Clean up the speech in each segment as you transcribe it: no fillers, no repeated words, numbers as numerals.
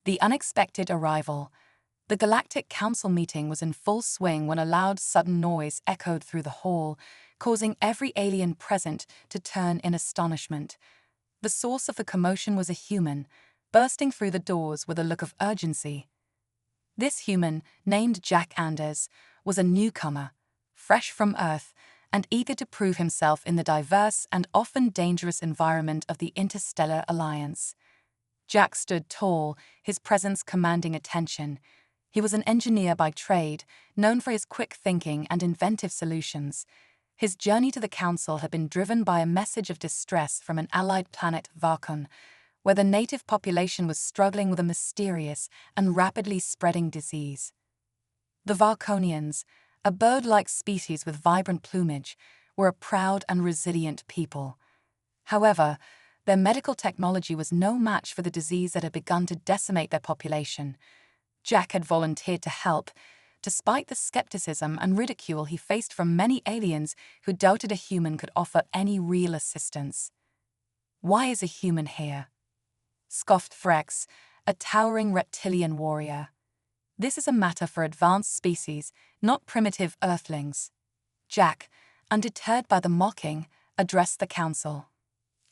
The unexpected arrival. The Galactic Council meeting was in full swing when a loud, sudden noise echoed through the hall, causing every alien present to turn in astonishment. The source of the commotion was a human, bursting through the doors with a look of urgency. This human, named Jack Anders, was a newcomer, fresh from Earth, and eager to prove himself in the diverse and often dangerous environment of the Interstellar Alliance. Jack stood tall, his presence commanding attention. He was an engineer by trade, known for his quick thinking and inventive solutions. His journey to the Council had been driven by a message of distress from an allied planet, Varkon, where the native population was struggling with a mysterious and rapidly spreading disease. The Varkonians, a bird-like species with vibrant plumage, were a proud and resilient people. However, their medical technology was no match for the disease that had begun to decimate their population. Jack had volunteered to help, despite the skepticism and ridicule he faced from many aliens who doubted a human could offer any real assistance. "Why is a human here?" scoffed Frex, a towering reptilian warrior. "This is a matter for advanced species, not primitive earthlings." Jack, undeterred by the mocking, addressed the council.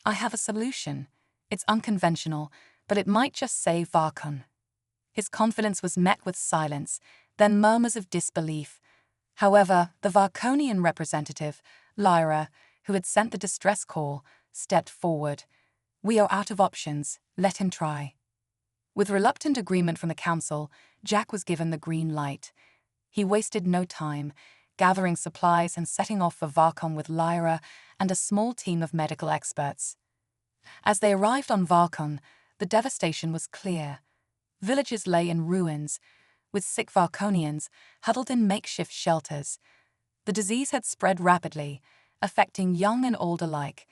"I have a solution. It's unconventional, but it might just save Varkon." His confidence was met with silence, then murmurs of disbelief. However, the Varkonian representative, Lyra, who had sent the distress call, stepped forward. "We are out of options. Let him try." With reluctant agreement from the council, Jack was given the green light. He wasted no time, gathering supplies and setting off for Varkon with Lyra and a small team of medical experts. As they arrived on Varkon, the devastation was clear. Villages lay in ruins, with sick Varkonians huddled in makeshift shelters. The disease had spread rapidly, affecting young and old alike.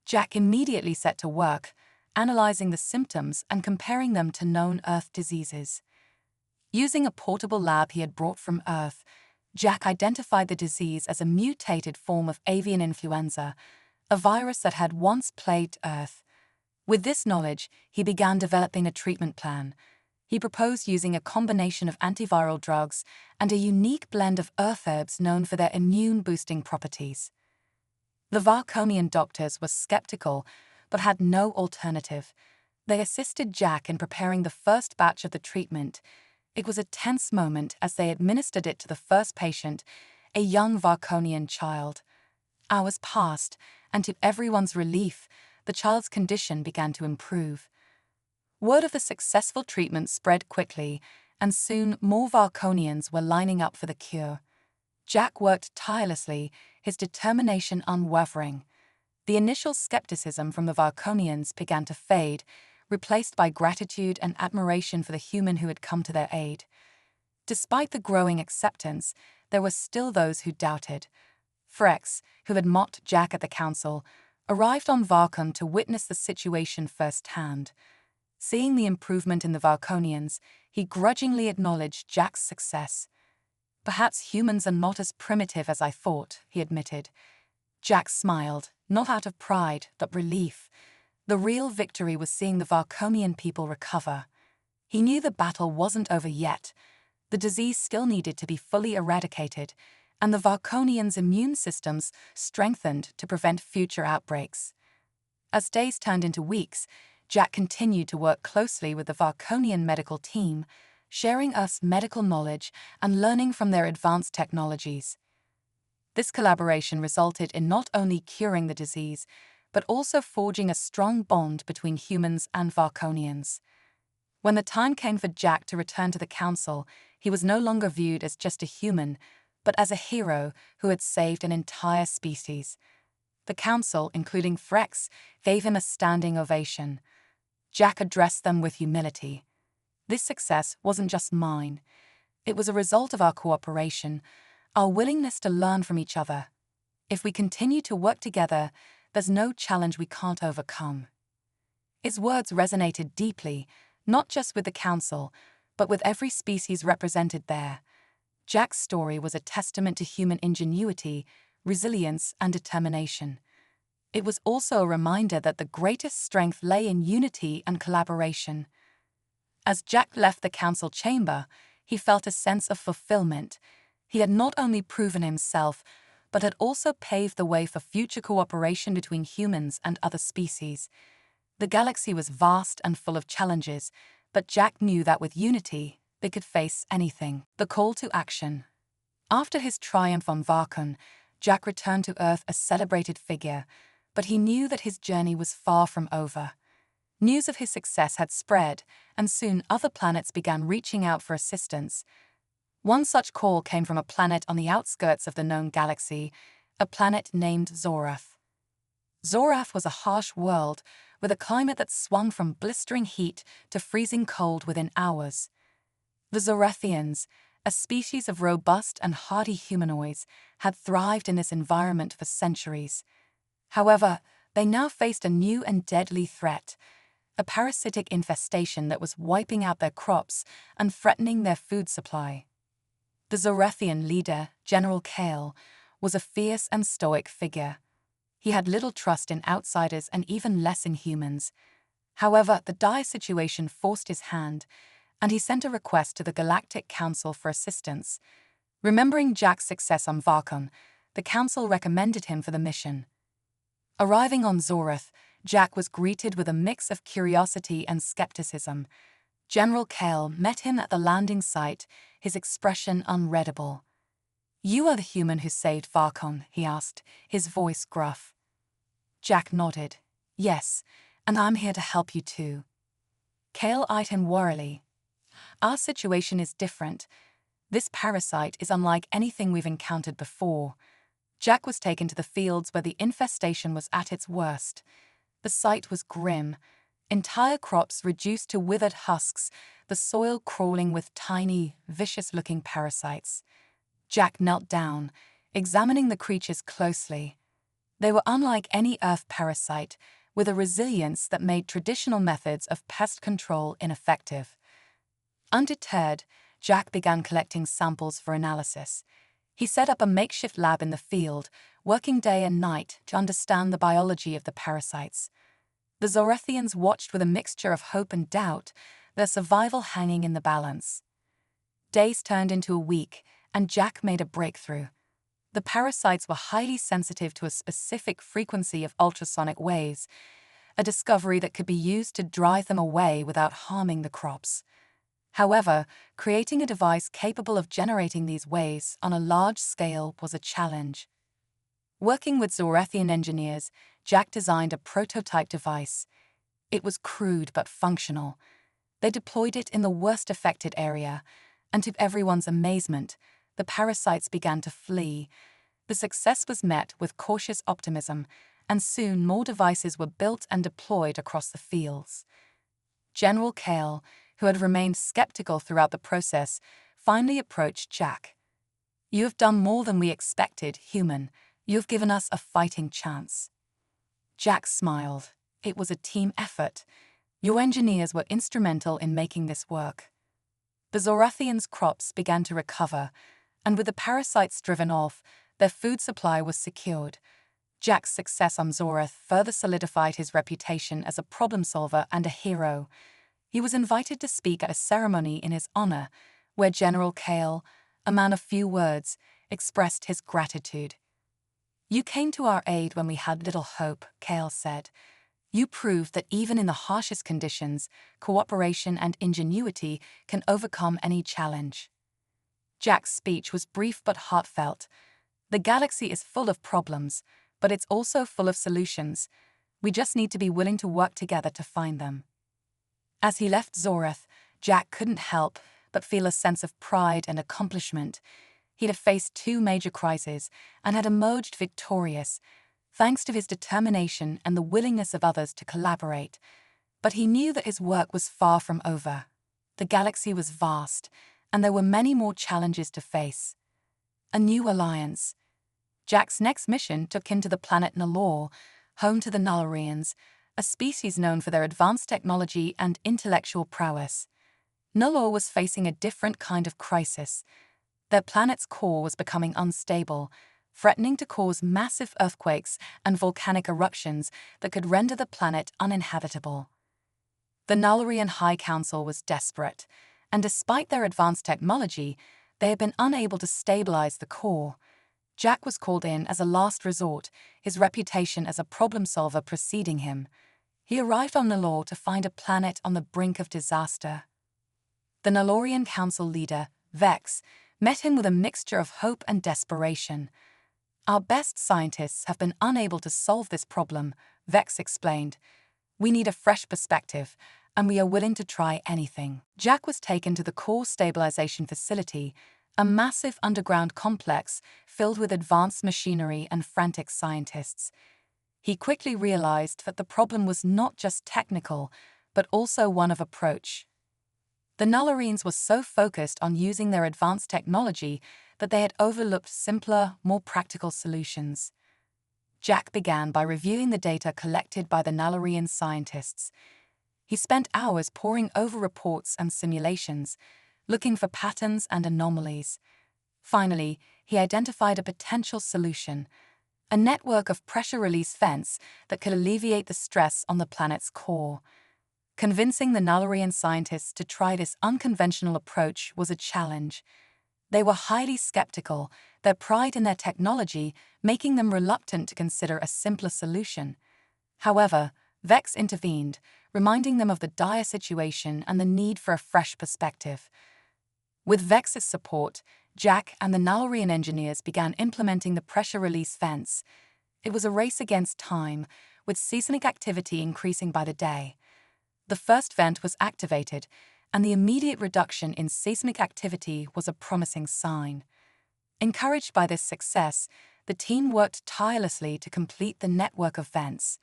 Jack immediately set to work, analyzing the symptoms and comparing them to known Earth diseases. Using a portable lab he had brought from Earth, Jack identified the disease as a mutated form of avian influenza, a virus that had once plagued Earth. With this knowledge, he began developing a treatment plan. He proposed using a combination of antiviral drugs and a unique blend of earth herbs known for their immune-boosting properties. The Varkonian doctors were skeptical, but had no alternative. They assisted Jack in preparing the first batch of the treatment. It was a tense moment as they administered it to the first patient, a young Varkonian child. Hours passed, and to everyone's relief, the child's condition began to improve. Word of the successful treatment spread quickly, and soon more Varkonians were lining up for the cure. Jack worked tirelessly, his determination unwavering. The initial skepticism from the Varkonians began to fade, replaced by gratitude and admiration for the human who had come to their aid. Despite the growing acceptance, there were still those who doubted. Frex, who had mocked Jack at the council, arrived on Varkon to witness the situation firsthand. Seeing the improvement in the Varkonians, he grudgingly acknowledged Jack's success. "Perhaps humans are not as primitive as I thought," he admitted. Jack smiled, not out of pride, but relief. The real victory was seeing the Varkonian people recover. He knew the battle wasn't over yet. The disease still needed to be fully eradicated, and the Varkonians' immune systems strengthened to prevent future outbreaks. As days turned into weeks, Jack continued to work closely with the Varkonian medical team, sharing Earth's medical knowledge and learning from their advanced technologies. This collaboration resulted in not only curing the disease, but also forging a strong bond between humans and Varkonians. When the time came for Jack to return to the council, he was no longer viewed as just a human, but as a hero who had saved an entire species. The council, including Frex, gave him a standing ovation. Jack addressed them with humility. "This success wasn't just mine. It was a result of our cooperation, our willingness to learn from each other. If we continue to work together, there's no challenge we can't overcome." His words resonated deeply, not just with the council, but with every species represented there. Jack's story was a testament to human ingenuity, resilience, and determination. It was also a reminder that the greatest strength lay in unity and collaboration. As Jack left the council chamber, he felt a sense of fulfillment. He had not only proven himself, but had also paved the way for future cooperation between humans and other species. The galaxy was vast and full of challenges, but Jack knew that with unity, they could face anything. The call to action. After his triumph on Varkon, Jack returned to Earth a celebrated figure, but he knew that his journey was far from over. News of his success had spread, and soon other planets began reaching out for assistance. One such call came from a planet on the outskirts of the known galaxy, a planet named Zorath. Zorath was a harsh world, with a climate that swung from blistering heat to freezing cold within hours. The Zorathians, a species of robust and hardy humanoids, had thrived in this environment for centuries. However, they now faced a new and deadly threat, a parasitic infestation that was wiping out their crops and threatening their food supply. The Zorathian leader, General Kale, was a fierce and stoic figure. He had little trust in outsiders and even less in humans. However, the dire situation forced his hand, and he sent a request to the Galactic Council for assistance. Remembering Jack's success on Varkon, the Council recommended him for the mission. Arriving on Zorath, Jack was greeted with a mix of curiosity and skepticism. General Kale met him at the landing site, his expression unreadable. "You are the human who saved Varkon," he asked, his voice gruff. Jack nodded. "Yes, and I'm here to help you too." Kale eyed him warily. "Our situation is different. This parasite is unlike anything we've encountered before." Jack was taken to the fields where the infestation was at its worst. The sight was grim. Entire crops reduced to withered husks, the soil crawling with tiny, vicious-looking parasites. Jack knelt down, examining the creatures closely. They were unlike any Earth parasite, with a resilience that made traditional methods of pest control ineffective. Undeterred, Jack began collecting samples for analysis. He set up a makeshift lab in the field, working day and night to understand the biology of the parasites. The Zorathians watched with a mixture of hope and doubt, their survival hanging in the balance. Days turned into a week, and Jack made a breakthrough. The parasites were highly sensitive to a specific frequency of ultrasonic waves, a discovery that could be used to drive them away without harming the crops. However, creating a device capable of generating these waves on a large scale was a challenge. Working with Zorathian engineers, Jack designed a prototype device. It was crude but functional. They deployed it in the worst affected area, and to everyone's amazement, the parasites began to flee. The success was met with cautious optimism, and soon more devices were built and deployed across the fields. General Kale, who had remained skeptical throughout the process, finally approached Jack. "You have done more than we expected, human. You have given us a fighting chance." Jack smiled. "It was a team effort. Your engineers were instrumental in making this work." The Zorathians' crops began to recover, and with the parasites driven off, their food supply was secured. Jack's success on Zorath further solidified his reputation as a problem solver and a hero. He was invited to speak at a ceremony in his honor, where General Kale, a man of few words, expressed his gratitude. "You came to our aid when we had little hope," Kale said. "You proved that even in the harshest conditions, cooperation and ingenuity can overcome any challenge." Jack's speech was brief but heartfelt. The galaxy is full of problems, but it's also full of solutions. We just need to be willing to work together to find them. As he left Zorath, Jack couldn't help but feel a sense of pride and accomplishment. He'd have faced 2 major crises and had emerged victorious, thanks to his determination and the willingness of others to collaborate. But he knew that his work was far from over. The galaxy was vast, and there were many more challenges to face. A new alliance. Jack's next mission took him to the planet Nalor, home to the Nullarians, a species known for their advanced technology and intellectual prowess. Nalor was facing a different kind of crisis. Their planet's core was becoming unstable, threatening to cause massive earthquakes and volcanic eruptions that could render the planet uninhabitable. The Nullarian High Council was desperate, and despite their advanced technology, they had been unable to stabilize the core. Jack was called in as a last resort, his reputation as a problem solver preceding him. He arrived on Nallor to find a planet on the brink of disaster. The Nullarian Council leader, Vex, met him with a mixture of hope and desperation. "Our best scientists have been unable to solve this problem," Vex explained. "We need a fresh perspective, and we are willing to try anything." Jack was taken to the core stabilization facility, a massive underground complex filled with advanced machinery and frantic scientists. He quickly realized that the problem was not just technical, but also one of approach. The Nullarians were so focused on using their advanced technology that they had overlooked simpler, more practical solutions. Jack began by reviewing the data collected by the Nullarian scientists. He spent hours poring over reports and simulations, looking for patterns and anomalies. Finally, he identified a potential solution: a network of pressure-release vents that could alleviate the stress on the planet's core. Convincing the Nullarian scientists to try this unconventional approach was a challenge. They were highly skeptical, their pride in their technology making them reluctant to consider a simpler solution. However, Vex intervened, reminding them of the dire situation and the need for a fresh perspective. With Vex's support, Jack and the Nullarian engineers began implementing the pressure-release vents. It was a race against time, with seismic activity increasing by the day. The first vent was activated, and the immediate reduction in seismic activity was a promising sign. Encouraged by this success, the team worked tirelessly to complete the network of vents.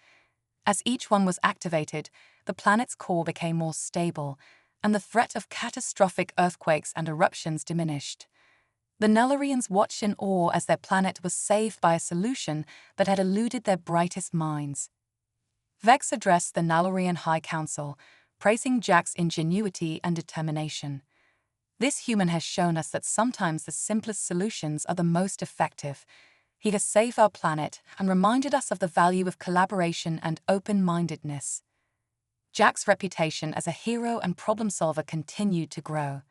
As each one was activated, the planet's core became more stable, and the threat of catastrophic earthquakes and eruptions diminished. The Nullarians watched in awe as their planet was saved by a solution that had eluded their brightest minds. Vex addressed the Nullarian High Council, praising Jack's ingenuity and determination. "This human has shown us that sometimes the simplest solutions are the most effective. He has saved our planet and reminded us of the value of collaboration and open-mindedness." Jack's reputation as a hero and problem solver continued to grow.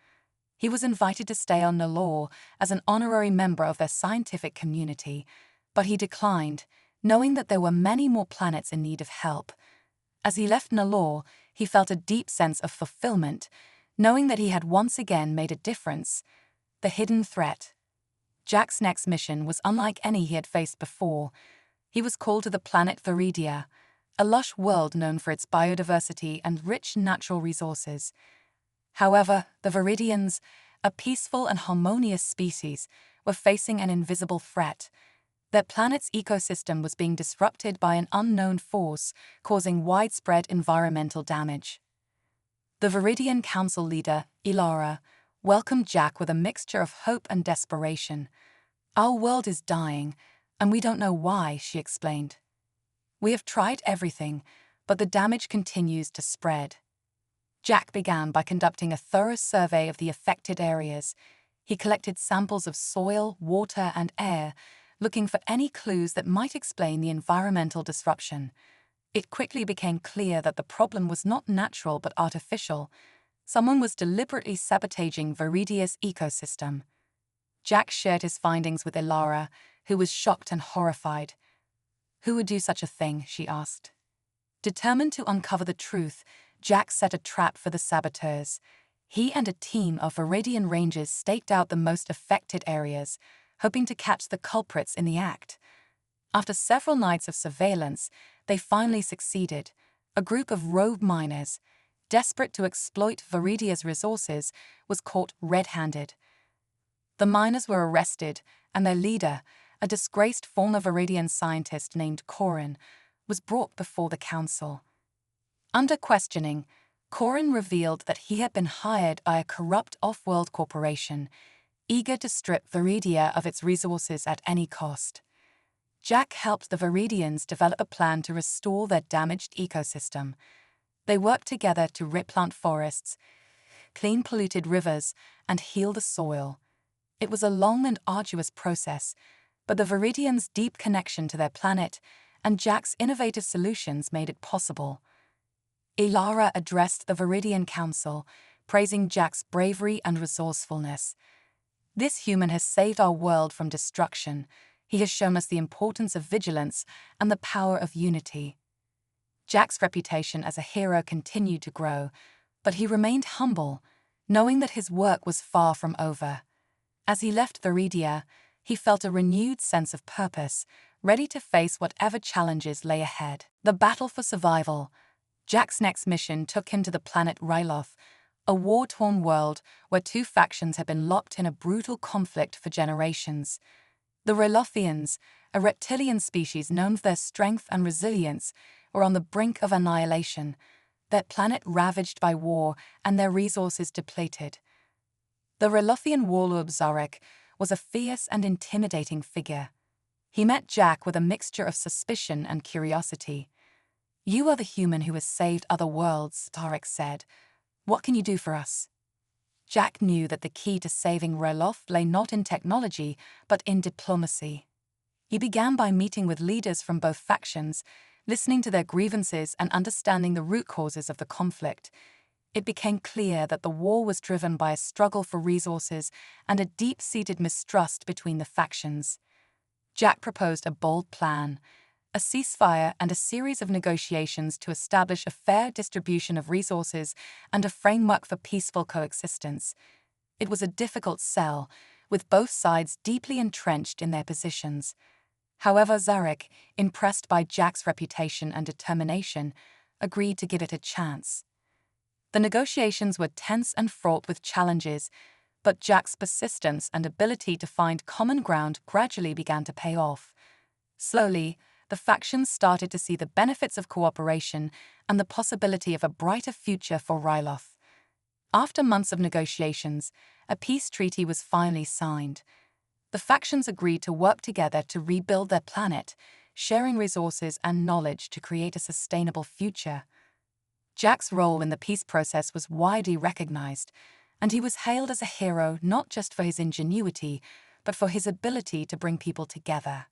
He was invited to stay on Nallor as an honorary member of their scientific community, but he declined, knowing that there were many more planets in need of help. As he left Nallor, he felt a deep sense of fulfillment, knowing that he had once again made a difference. The hidden threat. Jack's next mission was unlike any he had faced before. He was called to the planet Viridia, a lush world known for its biodiversity and rich natural resources. However, the Viridians, a peaceful and harmonious species, were facing an invisible threat. Their planet's ecosystem was being disrupted by an unknown force, causing widespread environmental damage. The Viridian Council leader, Ilara, welcomed Jack with a mixture of hope and desperation. "Our world is dying, and we don't know why," she explained. "We have tried everything, but the damage continues to spread." Jack began by conducting a thorough survey of the affected areas. He collected samples of soil, water, and air, looking for any clues that might explain the environmental disruption. It quickly became clear that the problem was not natural but artificial. Someone was deliberately sabotaging Viridia's ecosystem. Jack shared his findings with Ilara, who was shocked and horrified. "Who would do such a thing?" she asked. Determined to uncover the truth, Jack set a trap for the saboteurs. He and a team of Viridian rangers staked out the most affected areas, hoping to catch the culprits in the act. After several nights of surveillance, they finally succeeded. A group of rogue miners, desperate to exploit Viridia's resources, was caught red-handed. The miners were arrested, and their leader, a disgraced former Viridian scientist named Corin, was brought before the council. Under questioning, Corin revealed that he had been hired by a corrupt off-world corporation, eager to strip Viridia of its resources at any cost. Jack helped the Viridians develop a plan to restore their damaged ecosystem. They worked together to replant forests, clean polluted rivers, and heal the soil. It was a long and arduous process, but the Viridians' deep connection to their planet and Jack's innovative solutions made it possible. Ilara addressed the Viridian Council, praising Jack's bravery and resourcefulness. This human has saved our world from destruction. He has shown us the importance of vigilance and the power of unity. Jack's reputation as a hero continued to grow, but he remained humble, knowing that his work was far from over. As he left Viridia, he felt a renewed sense of purpose, ready to face whatever challenges lay ahead. The battle for survival. Jack's next mission took him to the planet Ryloth, a war-torn world where two factions had been locked in a brutal conflict for generations. The Rylothians, a reptilian species known for their strength and resilience, were on the brink of annihilation, their planet ravaged by war and their resources depleted. The Rylothian warlord Zarek was a fierce and intimidating figure. He met Jack with a mixture of suspicion and curiosity. "You are the human who has saved other worlds," Zarek said. "What can you do for us?" Jack knew that the key to saving Ryloth lay not in technology, but in diplomacy. He began by meeting with leaders from both factions, listening to their grievances and understanding the root causes of the conflict. It became clear that the war was driven by a struggle for resources and a deep-seated mistrust between the factions. Jack proposed a bold plan: a ceasefire and a series of negotiations to establish a fair distribution of resources and a framework for peaceful coexistence. It was a difficult sell, with both sides deeply entrenched in their positions. However, Zarek, impressed by Jack's reputation and determination, agreed to give it a chance. The negotiations were tense and fraught with challenges, but Jack's persistence and ability to find common ground gradually began to pay off. Slowly, the factions started to see the benefits of cooperation and the possibility of a brighter future for Ryloth. After months of negotiations, a peace treaty was finally signed. The factions agreed to work together to rebuild their planet, sharing resources and knowledge to create a sustainable future. Jack's role in the peace process was widely recognized, and he was hailed as a hero not just for his ingenuity, but for his ability to bring people together.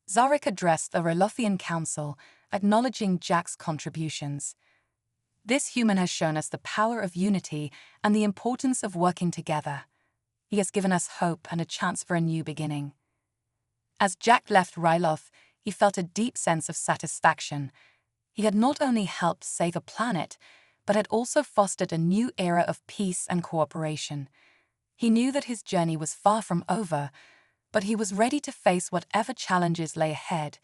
Zarek addressed the Rylothian Council, acknowledging Jack's contributions. "This human has shown us the power of unity and the importance of working together. He has given us hope and a chance for a new beginning." As Jack left Ryloth, he felt a deep sense of satisfaction. He had not only helped save a planet, but had also fostered a new era of peace and cooperation. He knew that his journey was far from over, but he was ready to face whatever challenges lay ahead,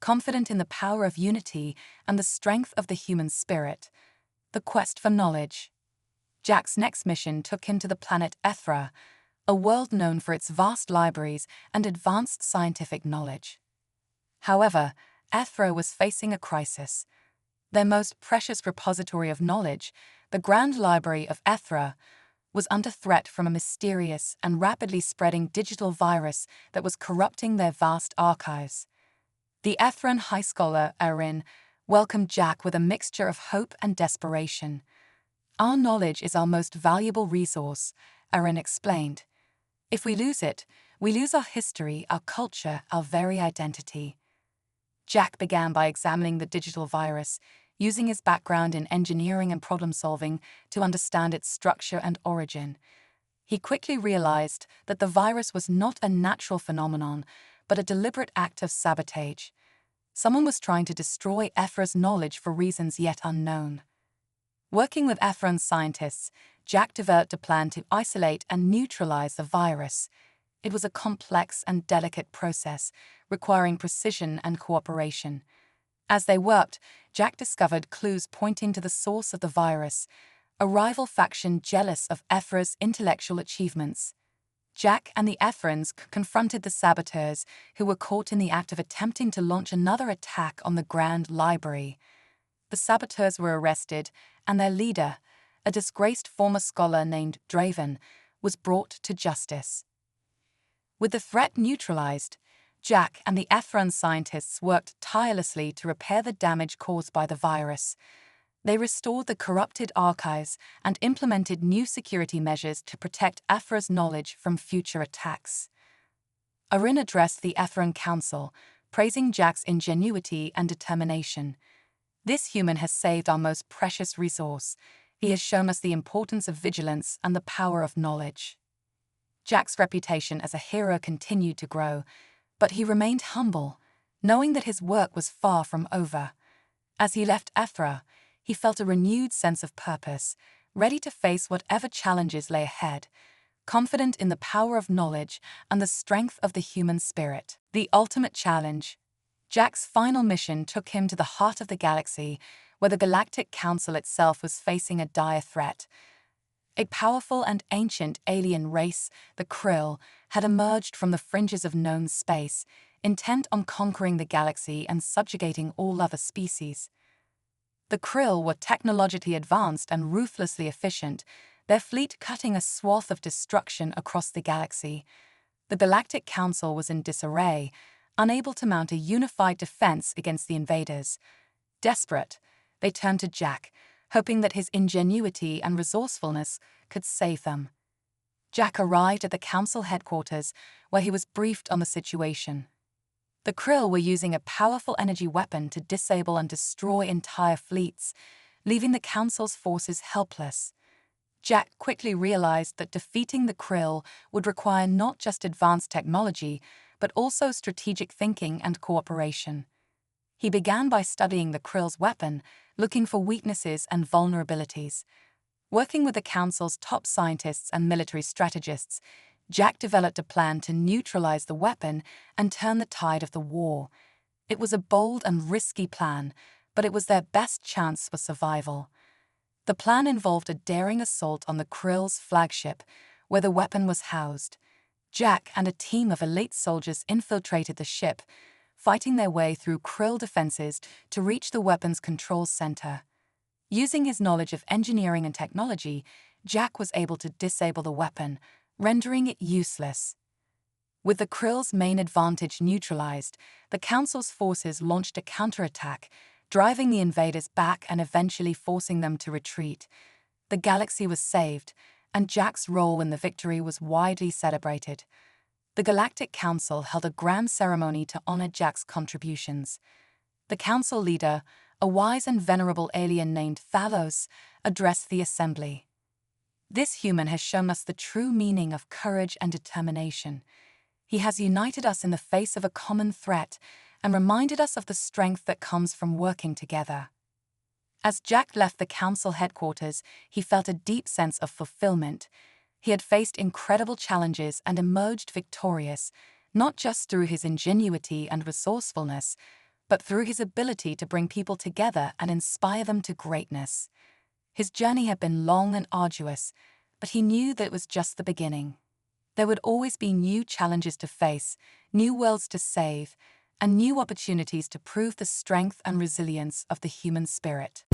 confident in the power of unity and the strength of the human spirit. The quest for knowledge. Jack's next mission took him to the planet Ethra, a world known for its vast libraries and advanced scientific knowledge. However, Ethra was facing a crisis. Their most precious repository of knowledge, the Grand Library of Ethra, was under threat from a mysterious and rapidly spreading digital virus that was corrupting their vast archives. The Ethran High Scholar, Erin, welcomed Jack with a mixture of hope and desperation. "Our knowledge is our most valuable resource," Erin explained. "If we lose it, we lose our history, our culture, our very identity." Jack began by examining the digital virus, using his background in engineering and problem-solving to understand its structure and origin. He quickly realized that the virus was not a natural phenomenon, but a deliberate act of sabotage. Someone was trying to destroy Ethra's knowledge for reasons yet unknown. Working with Ethran's scientists, Jack developed a plan to isolate and neutralize the virus. It was a complex and delicate process, requiring precision and cooperation. As they worked, Jack discovered clues pointing to the source of the virus, a rival faction jealous of Ethra's intellectual achievements. Jack and the Ethrans confronted the saboteurs, who were caught in the act of attempting to launch another attack on the Grand Library. The saboteurs were arrested, and their leader, a disgraced former scholar named Draven, was brought to justice. With the threat neutralized, Jack and the Ethran scientists worked tirelessly to repair the damage caused by the virus. They restored the corrupted archives and implemented new security measures to protect Ethra's knowledge from future attacks. Erin addressed the Ethran Council, praising Jack's ingenuity and determination. This human has saved our most precious resource. He has shown us the importance of vigilance and the power of knowledge. Jack's reputation as a hero continued to grow, but he remained humble, knowing that his work was far from over. As he left Ethra, he felt a renewed sense of purpose, ready to face whatever challenges lay ahead, confident in the power of knowledge and the strength of the human spirit. The ultimate challenge. Jack's final mission took him to the heart of the galaxy, where the Galactic Council itself was facing a dire threat. A powerful and ancient alien race, the Krill, had emerged from the fringes of known space, intent on conquering the galaxy and subjugating all other species. The Krill were technologically advanced and ruthlessly efficient, their fleet cutting a swath of destruction across the galaxy. The Galactic Council was in disarray, unable to mount a unified defense against the invaders. Desperate, they turned to Jack, hoping that his ingenuity and resourcefulness could save them. Jack arrived at the council headquarters, where he was briefed on the situation. The Krill were using a powerful energy weapon to disable and destroy entire fleets, leaving the council's forces helpless. Jack quickly realized that defeating the Krill would require not just advanced technology, but also strategic thinking and cooperation. He began by studying the Krill's weapon, looking for weaknesses and vulnerabilities. Working with the Council's top scientists and military strategists, Jack developed a plan to neutralize the weapon and turn the tide of the war. It was a bold and risky plan, but it was their best chance for survival. The plan involved a daring assault on the Krill's flagship, where the weapon was housed. Jack and a team of elite soldiers infiltrated the ship, fighting their way through Krill defenses to reach the weapon's control center. Using his knowledge of engineering and technology, Jack was able to disable the weapon, rendering it useless. With the Krill's main advantage neutralized, the Council's forces launched a counterattack, driving the invaders back and eventually forcing them to retreat. The galaxy was saved, and Jack's role in the victory was widely celebrated. The Galactic Council held a grand ceremony to honor Jack's contributions. The council leader, a wise and venerable alien named Thalos, addressed the assembly. This human has shown us the true meaning of courage and determination. He has united us in the face of a common threat and reminded us of the strength that comes from working together. As Jack left the council headquarters, he felt a deep sense of fulfillment. He had faced incredible challenges and emerged victorious, not just through his ingenuity and resourcefulness, but through his ability to bring people together and inspire them to greatness. His journey had been long and arduous, but he knew that it was just the beginning. There would always be new challenges to face, new worlds to save, and new opportunities to prove the strength and resilience of the human spirit.